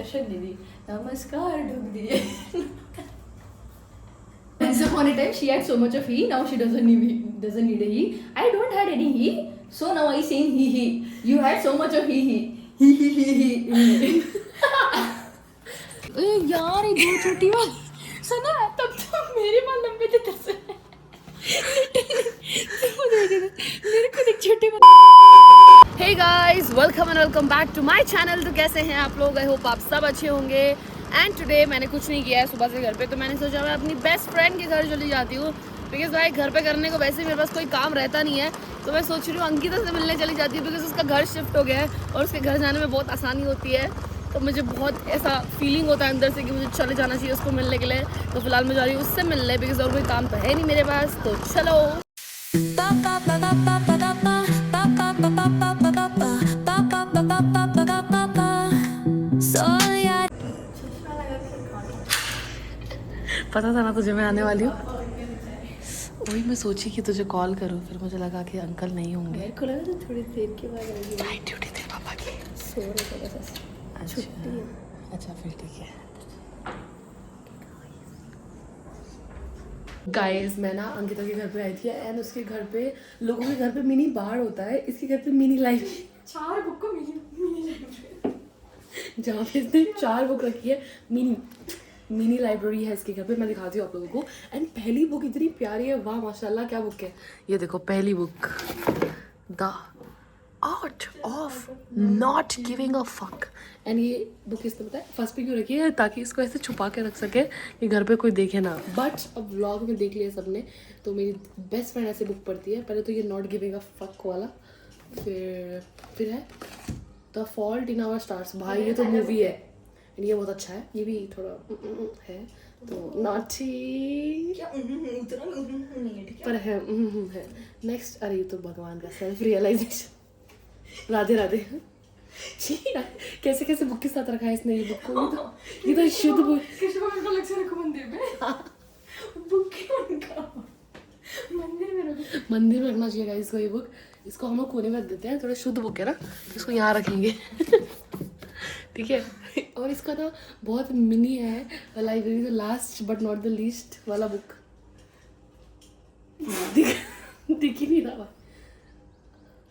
Introduction नहीं दी। नमस्कार ढूंढ दिए। Once upon a time, she had so much of he. Now she doesn't need a he. I don't had any he. So now I saying he. You had so much of he. He. यार ये दो छोटी वाली सुना तब तो मेरे बाल लंबे थे तब से मेरे को देख छोटे बाल। Hey guys, welcome and welcome back to my channel। तो कैसे हैं आप लोग? आई होप आप सब अच्छे होंगे। एंड टुडे मैंने कुछ नहीं किया है सुबह से घर पे, तो मैंने सोचा मैं अपनी बेस्ट फ्रेंड के घर चली जाती हूँ, बिकॉज भाई घर पे करने को वैसे मेरे पास कोई काम रहता नहीं है। तो मैं सोच रही हूँ अंकिता से मिलने चली जाती हूँ, बिकॉज उसका घर शिफ्ट हो गया है और उसके घर जाने में बहुत आसानी होती है। तो मुझे बहुत ऐसा फीलिंग होता है अंदर से कि मुझे चले जाना चाहिए उसको मिलने के लिए। तो फिलहाल मैं जा रही हूँ उससे मिलने, बिकॉज और कोई काम तो है नहीं मेरे पास। तो चलो। पता था ना तुझे मैं आने वाली हूँ, वही मैं सोची कि तुझे कॉल करूँ, फिर मुझे लगा कि अंकल नहीं होंगे। मेरे को लगा तो थोड़ी देर के बाद आएगी। नाइट ड्यूटी थी पापा की, सो रहे थे बस। छुट्टी है। अच्छा फिर ठीक है। गाइस मैं ना अंकिता के घर पे आई थी एंड उसके घर पे लोगों के घर पे मिनी बार होता है, इसके घर पे मिनी लाइब्रेरी। 4 बुक को मिनी लाइब्रेरी जहाँ पे इसने 4 बुक रखी है। मिनी लाइब्रेरी है इसके घर पे, मैं दिखाती हूँ आप लोगों को। एंड पहली बुक इतनी प्यारी है, वाह माशाल्लाह। क्या बुक है ये? देखो पहली book, the art of not giving a fuck. And ये बुक इसने बताया फर्स्ट पे क्यों रखी है, ताकि इसको ऐसे छुपा के रख सके कि घर पे कोई देखे ना। बट अब व्लॉग में देख लिया सबने, तो मेरी बेस्ट फ्रेंड ऐसे बुक पढ़ती है। पहले तो ये नॉट गिविंग अ फक वाला, फिर है the fault in our stars. भाई ये तो मूवी है, ये बहुत अच्छा है। ये भी थोड़ा है तो नॉटी पर है। नेक्स्ट, अरे ये तो भगवान का सेल्फ रियलाइजेशन। राधे राधे। कैसे कैसे बुक के साथ रखा है इसने ये बुक को। ये तो शुद्ध बुक। अलग से रखो मंदिर में। बुक मंदिर में रखना चाहिए इसको। ये बुक इसको हम लोग कोने में रख देते हैं, थोड़ा शुद्ध बुक है ना, इसको यहाँ रखेंगे। ठीक है। और इसका ना बहुत मिनी है लाइब्रेरी, तो last but not the least वाला बुक दिख ही नहीं रहा।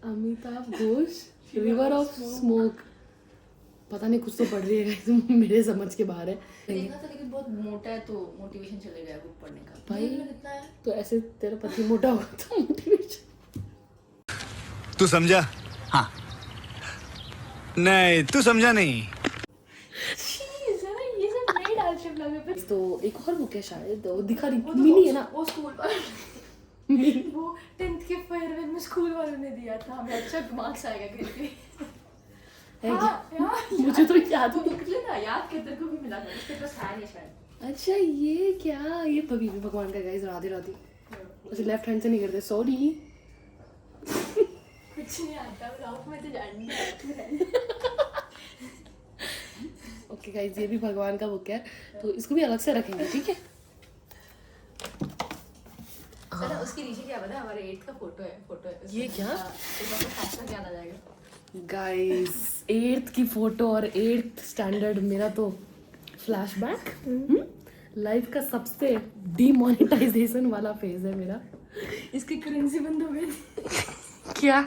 Amitabh Ghosh river of smoke, पता नहीं कुछ तो पढ़ रही है मेरे समझ के बाहर है। देखा था लेकिन बहुत मोटा है, तो मोटिवेशन चलेगा बुक पढ़ने का। भाई कितना है? तो ऐसे तेरा पति मोटा होगा तो मोटिवेशन। तू समझा? हाँ नहीं तू समझा नहीं। तो एक और बुक है शायद, वो दिखा रही मिनी है ना, वो स्कूल वो 10th के फेयरवेल में स्कूल वालों ने दिया था हमें। अच्छा मार्क्स आएगा करके। मुझे तो याद नहीं। बुक लेना याद के तेरे को भी मिला था, उसके पास है नहीं शायद। अच्छा ये क्या, ये कभी भी भगवान का गाइस। राधे राधे। अच्छा लेफ्ट हैंड से नहीं करते, सॉरी। कुछ नहीं आता ब्लॉग में तो जाननी। ओके गाइस, ये भी भगवान का बुक है, तो इसको भी अलग से रखेंगे, ठीक है। हाँ। उसके नीचे क्या पता है, हमारे 8th का फोटो है। ये क्या क्या आ जाएगा गाइस, 8th की फोटो और 8th स्टैंडर्ड। मेरा तो फ्लैशबैक लाइफ का सबसे डीमोनेटाइजेशन वाला फेज है मेरा। इसकी करेंसी बंद हो गई। क्या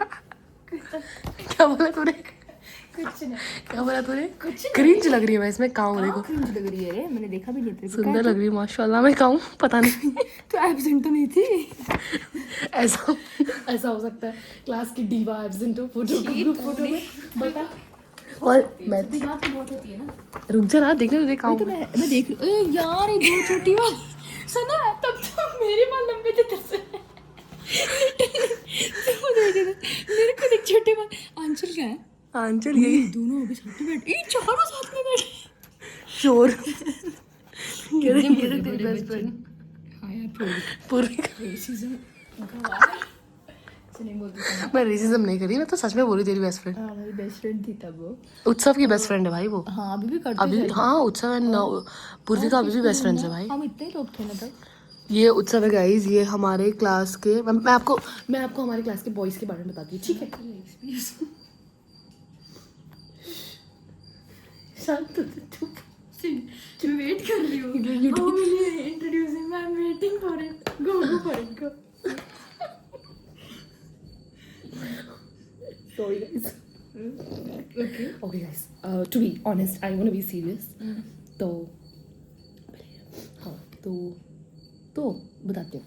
बोला तूने? कुछ नहीं। क्या बोला तूने? कुछ क्रिंज लग रही है मैं इसमें, काऊं देखो। क्रिंज लग रही है रे, मैंने देखा भी नहीं तेरे को। सुंदर लग रही है माशाल्लाह। मैं काऊं पता नहीं। तो एब्सेंट तो नहीं थी। ऐसा हो सकता है, क्लास की डीवा एब्सेंट हो फोटो ग्रुप फोटो में, बता। और मैं बात बहुत होती है ना। रुक जा ना, देखने दे काऊं। मैं देख यार ये दो छोटी वाली सुना तब तो मेरे बाल लंबे थे तब से। मेरे को देख छोटे बाल। आंचल क्या है? आंचल यही दोनों अभी साथ में बैठे, ये चारों साथ में बैठे। चोर। ये देख तेरी बेस्ट फ्रेंड। हाँ यार पूरी रेसिज्म नहीं बोलती। मैं रेसिज्म नहीं करी, मैं तो सच में बोली तेरी बेस्ट फ्रेंड। हाँ मेरी बेस्ट फ्रेंड थी तब वो। उत्सव की बेस्ट फ्रेंड है भाई वो। हाँ अभी भी करते अभी हाँ, उत्सव एंड पूर्वी तो अभी भी बेस्ट फ्रेंड्स है भाई। हम इतने ही लोग थे ना तब। ये उत्सव है गाइस, ये हमारे क्लास के, मैं आपको हमारे क्लास के बॉयज के बारे में बताती हूँ, ठीक है। शांत हो जा, चुप। मैं वेट कर रही हूँ। How will you introduce him? I'm waiting for it. Go for it, go. Sorry guys. Okay. Okay guys, to be honest, I want to be serious. तो हाँ तो बताती हूँ।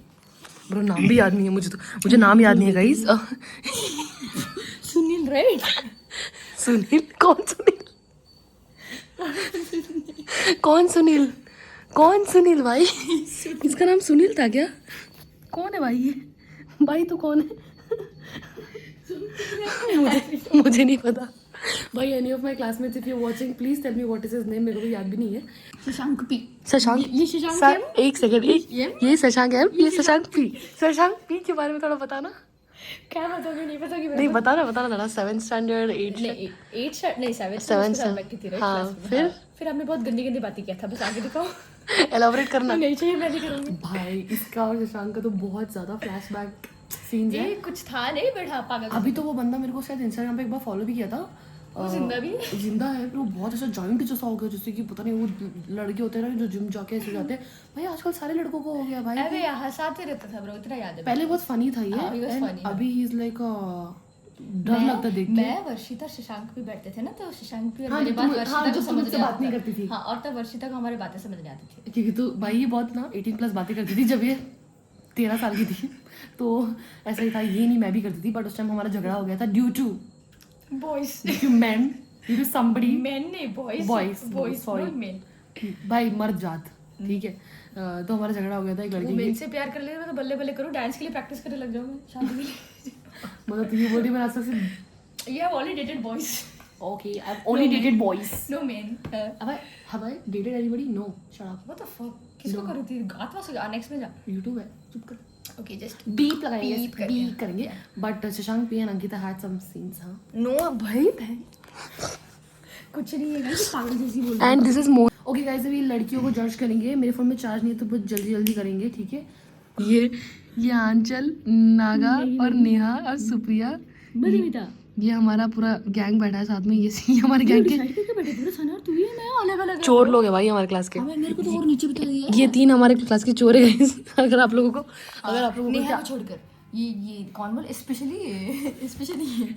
ब्रो नाम भी याद नहीं है मुझे नाम याद नहीं है गाइस। सुनील राइट? सुनील? कौन सुनील? कौन सुनील भाई? इसका नाम सुनील था क्या? कौन है भाई ये? भाई तू कौन है? मुझे नहीं पता भाई। Any of my classmates if you watching please tell me what is his name. मेरे को याद भी नहीं है। शशांक पी। शशांक? ये शशांक एक सेकंड, ये शशांक है, ये शशांक पी के बारे में थोड़ा बताना। क्या बताओगे? नहीं बताओगे? नहीं बताना थोड़ा। 7th स्टैंडर्ड 8 नहीं 8 नहीं 7 7 में की थी हाँ, राइट? फिर हमने बहुत गंदी बातें किया था। बस आगे दिखाओ। एलाबोरेट करना नहीं चाहिए, मैं नहीं करूँगी भाई। इसका और शशांक का तो बहुत ज्यादा फ्लैशबैक सीन्स है। ये कुछ था नहीं बट हाँ पागल। अभी तो वो बंदा मेरे को शायद इंस्टाग्राम पे एक बार फॉलो भी किया था। वो जिंदा भी है? जिंदा है, वो बहुत ऐसा जॉइंट जैसा हो गया, जैसे कि पता नहीं वो लड़के होते हैं ना जो जिम जाके ऐसे जाते हैं। भाई आजकल सारे लड़कों को हो गया भाई। अबे हंसाते रहता था ब्रो, इतना याद है। पहले बहुत फनी था ये, हाँ, he was and funny, अभी ही इज लाइक डर लगता देख के। मैं वर्षिता शशांक भी बैठते थे ना, तो शशांक भी और हाँ, मेरी जो बात तुम- वर्षिता हाँ, को जो तुम समझ मुझसे बात नहीं करती थी। हाँ, और तब वर्षिता को हमारी बातें समझ नहीं आती थी। क्योंकि तो भाई ये बहुत ना 18+ बातें करती थी जब ये 13 साल की थी। तो ऐसा ही था, ये नहीं मैं भी करती थी, बट उस टाइम हमारा झगड़ा हो गया था due to boys men, due to somebody। Men नहीं बॉयज Boys, sorry। मेन। भाई मर्द जात, ठीक है। तो हमारा झगड़ा हो गया था एक वो लड़की मेन की। से प्यार कर ले मैं तो बल्ले बल्ले करूँ, डांस के लिए प्रैक्टिस करने लग जाऊँ मैं शादी में। मतलब तू ये बोल रही मैं आज तक से You have only dated boys. okay, I've only dated boys। No men. Have I dated anybody? No, shut up। What the fuck? किसको करी थी? गात वास नेक्स्ट में जा। YouTube है, चुप कर। Okay, just बीप लगाएंगे, Beep करके। बीप करेंगे। But Shashank P and Ankita had some scenes, हाँ। no भाई कुछ नहीं है गाइस, पागल जैसी बोल रही and this is more okay guys. अभी लड़कियों को जज करेंगे। मेरे फोन में चार्ज नहीं है तो बहुत जल्दी करेंगे, ठीक है। ये आंचल, नागा और नेहा और सुप्रिया, बता ये हमारा पूरा गैंग बैठा है साथ में। ये हमारे गैंग के साइड पे बैठे पूरा सना, तू ही मैं अलग अलग चोर लोग हैं भाई हमारे क्लास के। मेरे को तो और नीचे बता दिया। ये 3 हमारे क्लास के चोर है guys। अगर आप लोगों को नेहा को छोड़कर ये कौन बोल स्पेशली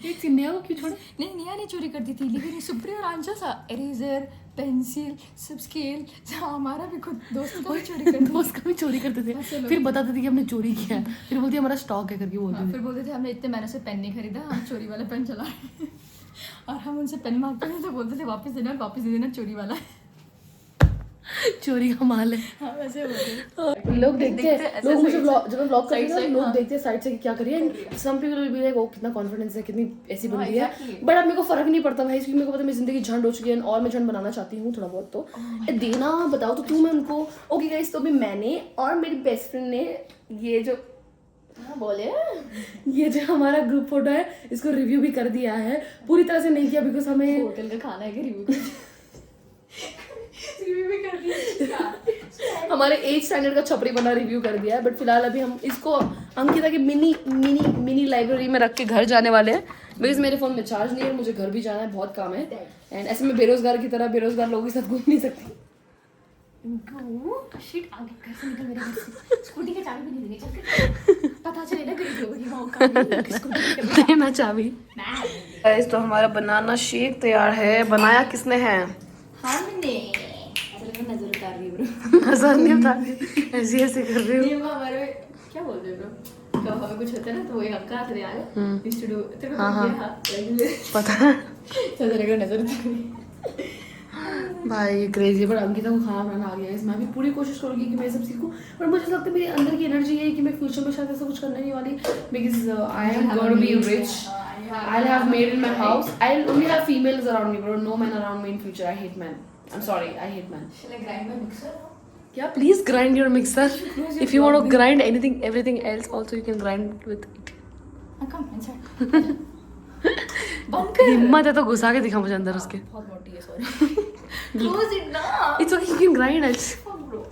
एक नेहा को क्यों छोड़े? नहीं नेहा ने चोरी कर दी थी, लेकिन सुप्रिया और आंचल सा इरेजर पेंसिल सब स्केल हमारा भी खुद दोस्त का भी चोरी कर दी। दोस्त का भी चोरी करते थे, फिर बताते थे कि हमने चोरी किया है, फिर बोलती हमारा स्टॉक है करके बोलते थे। फिर बोलते थे हमने इतने महीने से पेन नहीं खरीदा, हम चोरी वाला पेन चला रहे हैं। और हम उनसे पेन मांगते थे तो बोलते थे वापस दे देना चोरी वाला। चोरी का माल है। हाँ वैसे बोलते लोग देखते हैं, लोग मुझे जब मैं व्लॉग करती हूँ side लोग हाँ। देखते हैं साइड से कि क्या करिए। Some people will be like oh कितना कॉन्फिडेंस है, कितनी ऐसी बंदी है। बट अब मेरे को फर्क नहीं पड़ता भाई, क्योंकि मेरे को पता है मेरी जिंदगी झंड हो चुकी है और मैं झंड बनाना चाहती हूँ थोड़ा बहुत। तो देना बताओ तो तू मैं उनको ओके गाइस। तो अभी मैंने और मेरी बेस्ट फ्रेंड ने ये जो बोले ये जो हमारा ग्रुप फोटो है इसको रिव्यू भी कर दिया है। पूरी तरह से नहीं किया बिकॉज हमें होटल का खाना है कि रिव्यू भी कर दिया। हमारे 8 स्टैंडर्ड का छपरी बना रिव्यू कर दिया है। बट फिलहाल अभी हम इसको अंकिता की मिनी लाइब्रेरी में रख के घर जाने वाले हैं, बिकॉज मेरे फोन में चार्ज नहीं है, मुझे घर भी जाना है, बहुत काम है। एंड ऐसे में बेरोजगार की तरह बेरोजगार लोगों के साथ घूम नहीं सकती। शिट आगे घर से निकल, मेरे घर से स्कूटी के चाबी भी नहीं देंगे, चल पता चले ना गरीब लोगों की मौका नहीं स्कूटी के देना चाबी। गाइस तो हमारा बनाना शेक तैयार है। बनाया किसने है? हमने असल में नजर उतार रही ब्रो। नजर नहीं उतार रही, ऐसे ऐसे कर रही हूँ। ये वो हमारे क्या बोलते हैं ब्रो, तो हमें कुछ होता है ना तो वो एक अक्का आते यार यूज्ड टू डू तेरे को हाँ पता है चल तेरे को नजर उतार भाई क्रेजी। बट अंकिता को खाना बनाना आ गया है। मैं भी पूरी कोशिश करूंगी कि मैं सब सीखूं, पर मुझे लगता है मेरे अंदर की एनर्जी है कि मैं फ्यूचर में शायद ऐसा कुछ करने नहीं वाली, because I am gonna be rich, I'll have maid in my house, I'll only have females around me, bro, no men around me in future. I hate men, I'm sorry, I hate men. Shall I grind my mixer? Yeah, please grind your mixer. If you want to grind everything else also you can grind with it. Come inside. Bunker. हिम्मत है तो घुसा के दिखा मुझे अंदर उसके। बहुत मोटी है, sorry. Close it now. It's okay, you can grind it. Fuck bro.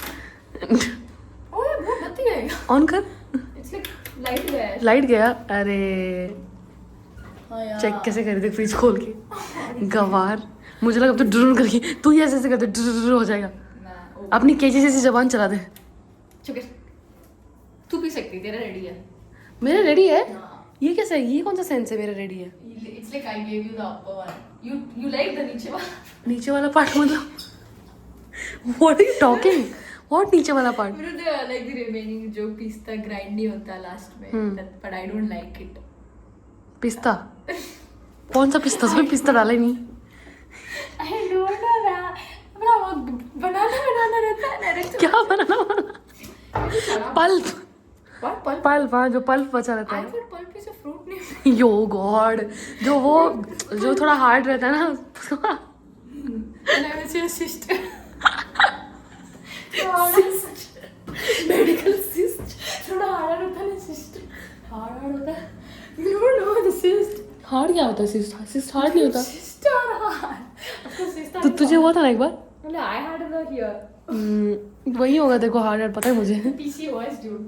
Oh ये बहुत बत्ती है। On कर। It's like light गया है। लाइट गया, अरे हाँ यार। चेक कैसे करी थी फ्रिज खोल के। गवार मुझे लगा तो ड्रून करके तू ही ऐसे करते ड्र हो जाएगा। अपनी केजी जैसी जबान चला दे। चुप कर। तू पी सकती, तेरा रेडी है। मेरा रेडी है। हाँ। ये कैसा है? ये कौन सा सेंस है मेरा रेडी है? It's like I gave you the upper one. You like the नीचे वाला? नीचे वाला पार्ट मतलब what are you talking? What नीचे वाला part? You know the like the remaining जो पिस्ता grind नहीं होता last में, but I don't like it. पिस्ता? कौन सा पिस्ता? उसमें पिस्ता डाला ही नहीं। I don't know that. अपना वो बनाना रहता है ना। क्या बनाना? पल्प। What pulp? पल्प, हाँ, जो पल्प बचा रहता I है। thought pulp is a fruit name. Yo God, जो थोड़ा हार्ड रहता है ना। And I was your sister. Medical cyst. थोड़ा हार्ड होता है ना सिस्ट। हार्ड होता है। You don't know the cyst. Hard क्या होता है? सिस्ट? सिस्ट हार्ड नहीं होता। Cyst or hard? Of course cyst. तो तुझे हुआ था ना एक बार? No, I had it here. वही होगा तेरे को हार्ड, पता है मुझे। PCOS dude.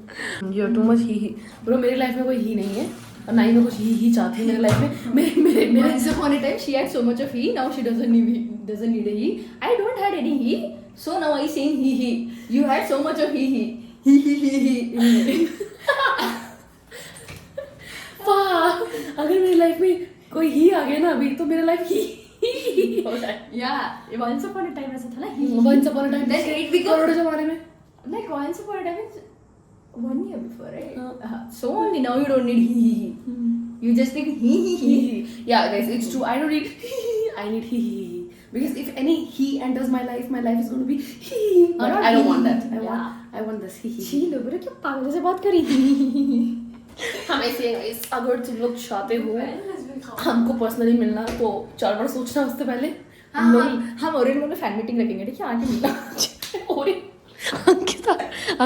You too much he bro. मेरी लाइफ में कोई ही नहीं है और ना ही मैं कुछ ही चाहती हूँ मेरी लाइफ में। मेरे Once upon a time, she had so much of he. Now she doesn't need a he. I don't had any he. So now I saying he. You had so much of he. He. वाह, अगर मेरी life में कोई ही आ गया ना अभी तो मेरा लाइफ ही हो जाए। Yeah. Once upon a time ऐसा था ना he. Once upon a time, That's it because करोड़ों जमाने में। like once upon a time is 1 year before, right? So only now you don't need he. You just need he. Yeah, guys, it's true. I don't need I need he. Because if any he enters my life is going to be he. But not I don't he. want that. Yeah. I want this he. छी लोगों ने क्या पागल से बात करी थी। हम ऐसे अगर तुम लोग चाहते हो हमको पर्सनली मिलना तो 4 बार सोचना उससे पहले। हम ओरिएंट मॉल में फैन मीटिंग रखेंगे, ठीक है? आके मिलना।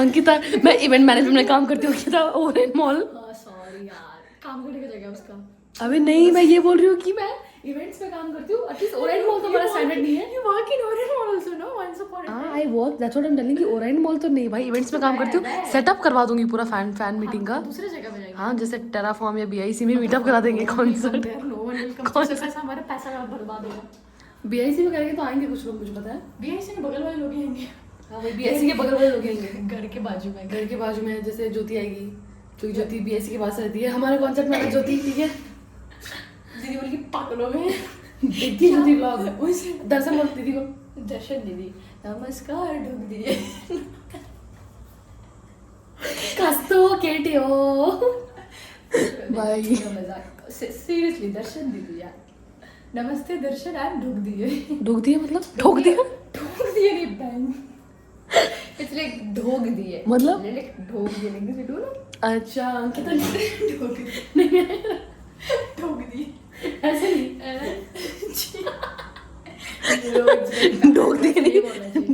अंकिता मैं इवेंट मैनेजमेंट में काम करती हूँ। Ankita Orient mall. सॉरी यार, काम करने का जगह है उसका। अबे नहीं, मैं ये बोल रही हूँ कि मैं इवेंट्स में काम करती हूँ। एटलीस्ट ओरेंट मॉल तो बड़ा स्टैंडर्ड नहीं है। You work in Orient Mall also, no? Once upon a time. I work, that's what I am telling कि ओरेंट मॉल तो नहीं भाई, इवेंट्स में काम करती हूँ। सेटअप करवा दूंगी पूरा फैन मीटिंग का। दूसरे जगह पे जाएंगे। हाँ, जैसे टेराफॉर्म या बीआईसी में मीटअप करा देंगे concert. No one will come. पैसा हमारा पैसा बर्बाद होगा। बीआईसी में करेंगे तो आएंगे कुछ लोग, मुझे पता है। बीआईसी में बगल वाले लोग ही आएंगे। हाँ भाई, बीआईसी के बगल वाले लोग आएंगे। घर के बाजू में। घर के बाजू में जैसे ज्योति आएगी, क्योंकि ज्योति बीआईसी के पास रहती है। हमारे कॉन्सेप्ट में ज्योति, ठीक है? दीदी बोली कि पागलों में देखती है ज्योति ब्लॉग। दर्शन बोल दीदी को। दर्शन दीदी नमस्कार ढूंढ दिए। कस्तो केटियो भाई। मजाक सीरियसली दर्शन दीदी यार। नमस्ते दर्शन एंड ढूंढ दिए। डूब दिया मतलब ठोक दिया? ढूंढ दिए नहीं बैंग। इट्स लाइक ढोक दिए मतलब? लाइक ढोक दिए नहीं से डू अच्छा अंकिता ढोक नहीं ढोक दिए ऐसे नहीं। ढोक दिए नहीं,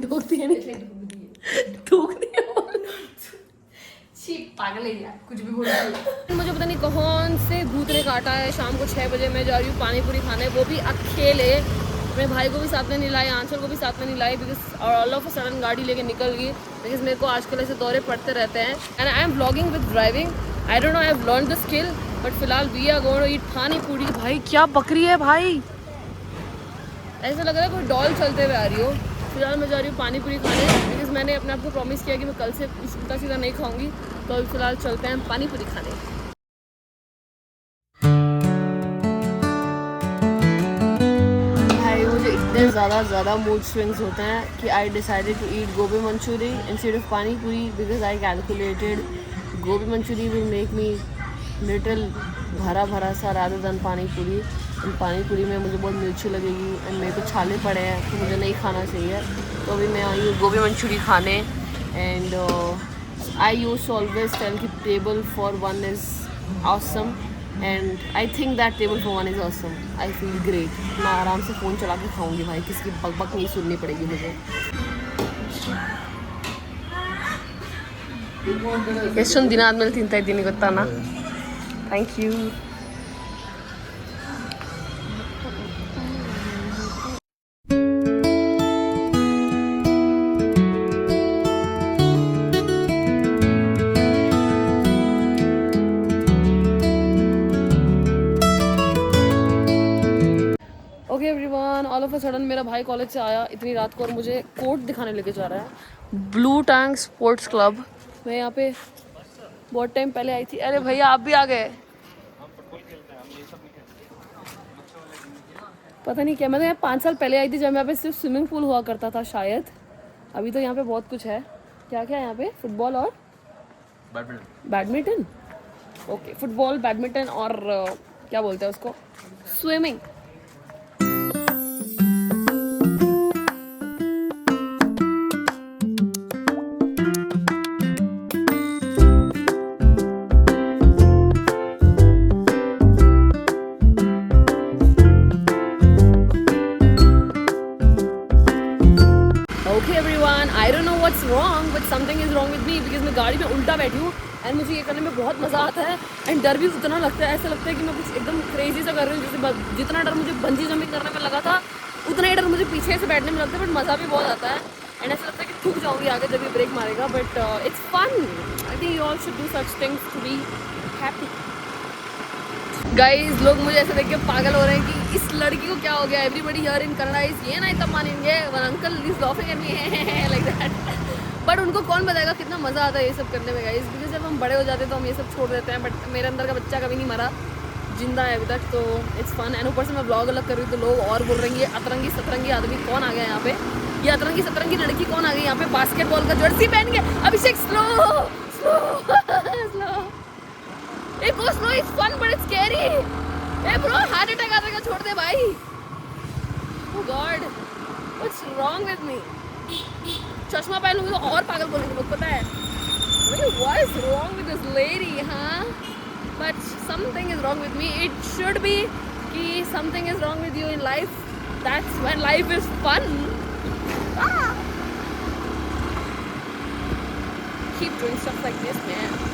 ढोक दिए नहीं, ठोक दिया। छी पागल है यार, कुछ भी बोल रही है। मुझे पता नहीं कौन से भूत ने काटा है। शाम को 6 बजे मैं जा रही हूँ पानी पूरी खाने, वो भी अकेले। मेरे भाई को भी साथ में नहीं लाई, आंचल को भी साथ में नहीं लाई, because all of a sudden गाड़ी लेके निकल गई। बिकॉज मेरे को आजकल ऐसे दौरे पड़ते रहते हैं। And I am blogging with driving. I don't know, I have learn the skill, but फिलहाल we are going to eat pani puri. भाई क्या बकरी है भाई, ऐसा लग रहा है कोई डॉल चलते हुए आ रही हो। फिलहाल मैं जा रही हूँ पानी पूरी खाने, बिकॉज मैंने अपने आप को प्रॉमिस किया कि मैं कल से उल्टा सीधा नहीं खाऊंगी। तो फिलहाल चलते हैं पानी पूरी खाने। भाई मुझे इतने ज़्यादा मूड स्विंग्स होते हैं कि आई डिसाइडेड टू ईट गोभी मंचूरी इंस्टेड ऑफ पानी पूरी, बिकॉज आई कैलकुलेटेड गोभी मंचूरी विल मेक मी लिटिल भरा सा रादर दैन पानी पूरी। पानी पूरी में मुझे बहुत मिर्ची लगेगी एंड मेरे को छाले पड़े हैं तो मुझे नहीं खाना चाहिए। तो अभी मैं आई हूँ गोभी मंचूरी खाने। And I use always tell कि table for one is awesome and I think that table for one is awesome. I feel great. मैं आराम से फ़ोन चला के खाऊंगी भाई, किसकी बकबक नहीं सुननी पड़ेगी मुझे। ಎಷ್ಟು ದಿನ ಆದಮೇಲೆ ತಿಂತಾ ಇದ್ದೀನಿ ಗೊತ್ತಾನಾ? Thank you. Okay everyone, all of a of sudden मेरा भाई कॉलेज से आया इतनी रात को और मुझे कोर्ट दिखाने लेके जा रहा है, ब्लू टैंक स्पोर्ट्स क्लब। मैं यहाँ पे बहुत टाइम पहले आई थी। अरे भैया आप भी आ गए? पता नहीं क्या, मैं तो यहाँ 5 साल पहले आई थी जब यहाँ पे सिर्फ स्विमिंग पूल हुआ करता था शायद। अभी तो यहाँ पे बहुत कुछ है। क्या क्या है यहाँ पे? फुटबॉल और बैडमिंटन। ओके, फुटबॉल, बैडमिंटन और क्या बोलते हैं उसको, swimming. Okay everyone, I don't know what's wrong but something is wrong with me because मैं गाड़ी में उल्टा बैठी हूँ एंड मुझे ये करने में बहुत मज़ा आता है एंड डर भी उतना लगता है। ऐसा लगता है कि मैं कुछ एकदम क्रेजी सा कर रही हूँ। जैसे जितना डर मुझे बंजी जंपिंग करने में लगा था उतना ही डर मुझे पीछे से बैठने में लगता है, बट मज़ा भी बहुत आता है एंड ऐसा लगता है कि थूक जाऊँगी आगे जब ये ब्रेक मारेगा, but it's fun. I think you all should do such things to be happy. Guys, लोग मुझे ऐसे देख के पागल हो रहे हैं कि इस लड़की को क्या हो गया। Everybody here in Kannada is ये ना तब मानेंगे one uncle is laughing at me like that. But उनको कौन बताएगा कितना मज़ा आता है ये सब करने में गाइज, बिकॉज जब हम बड़े हो जाते हैं तो हम ये सब छोड़ देते हैं। बट मेरे अंदर का बच्चा कभी नहीं मरा, जिंदा है अभी तक, तो इट्स फन। एंड ऊपर से मैं ब्लॉग अलग कर रही हूँ तो लोग और बोल रहे हैं ये अतरंगी सतरंगी आदमी कौन आ गया यहाँ पे, ये अतरंगी सतरंगी लड़की कौन आ गई यहाँ पे बास्केटबॉल का जर्सी पहन के। अभिषेक स्लो स्लो स्लो, ए go slow, it's fun but it's scary. ए ब्रो, हार्ट अटैक आ जाएगा, छोड़ दे भाई। Oh God, what's wrong with me? चश्मा पहन लूँगी तो और पागल बोलेंगे लोग, पता है। What is wrong with this lady, huh? But something is wrong with me. It should be कि something is wrong with you in life. That's when life is fun. Ah! Keep doing stuff like this, man.